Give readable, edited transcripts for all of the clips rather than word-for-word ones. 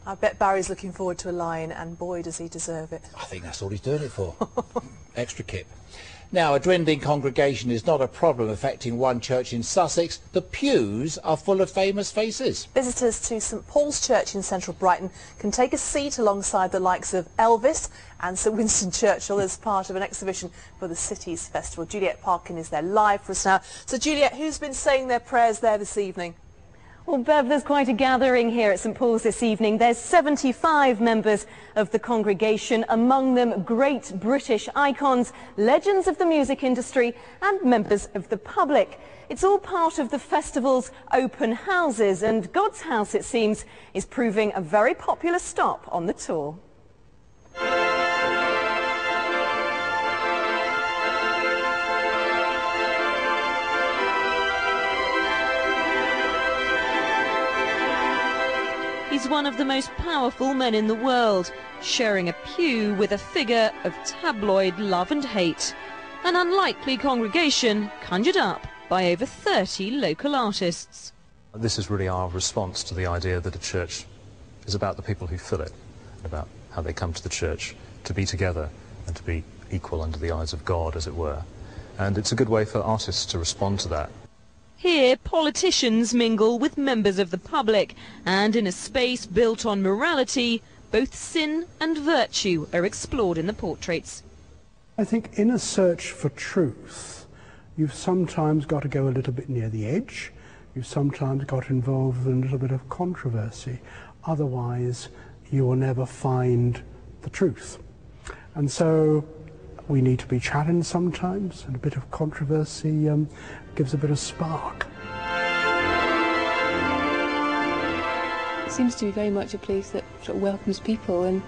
I bet Barry's looking forward to a line, and boy does he deserve it. I think that's all he's doing it for. Extra kip. Now, a dwindling congregation is not a problem affecting one church in Sussex. The pews are full of famous faces. Visitors to St Paul's Church in central Brighton can take a seat alongside the likes of Elvis and Sir Winston Churchill as part of an exhibition for the city's festival. Juliet Parkin is there live for us now. So, Juliet, who's been saying their prayers there this evening? Well, Bev, there's quite a gathering here at St Paul's this evening. There's 75 members of the congregation, among them great British icons, legends of the music industry and members of the public. It's all part of the festival's open houses, and God's House, it seems, is proving a very popular stop on the tour. He's one of the most powerful men in the world, sharing a pew with a figure of tabloid love and hate. An unlikely congregation conjured up by over 30 local artists. This is really our response to the idea that a church is about the people who fill it, about how they come to the church to be together and to be equal under the eyes of God, as it were. And it's a good way for artists to respond to that. Here, politicians mingle with members of the public, and in a space built on morality, both sin and virtue are explored in the portraits. I think in a search for truth, you've sometimes got to go a little bit near the edge. You've sometimes got involved in a little bit of controversy. Otherwise, you will never find the truth. And so we need to be challenged sometimes, and a bit of controversy gives a bit of spark. It seems to be very much a place that sort of welcomes people, and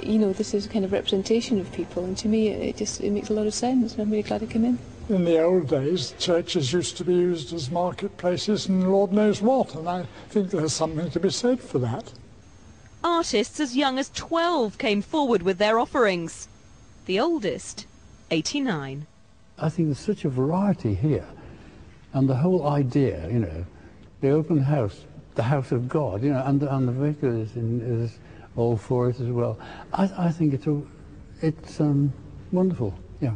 you know, this is a kind of representation of people, and to me it makes a lot of sense, and I'm really glad I came in. In the old days, churches used to be used as marketplaces and Lord knows what, and I think there's something to be said for that. Artists as young as 12 came forward with their offerings. The oldest, 89. I think there's such a variety here, and the whole idea, you know, the open house, the house of God, you know, and the vicar is all for it as well. I think it's wonderful, yeah.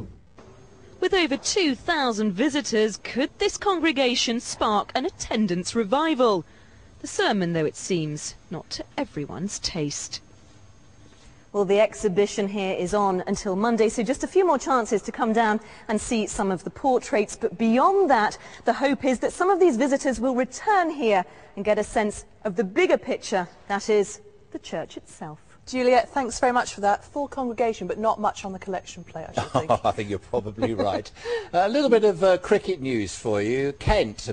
With over 2,000 visitors, could this congregation spark an attendance revival? The sermon, though, it seems, not to everyone's taste. Well, the exhibition here is on until Monday, so just a few more chances to come down and see some of the portraits. But beyond that, the hope is that some of these visitors will return here and get a sense of the bigger picture, that is, the church itself. Juliet, thanks very much for that. Full congregation, but not much on the collection plate, I should think. I think you're probably right. A little bit of cricket news for you. Kent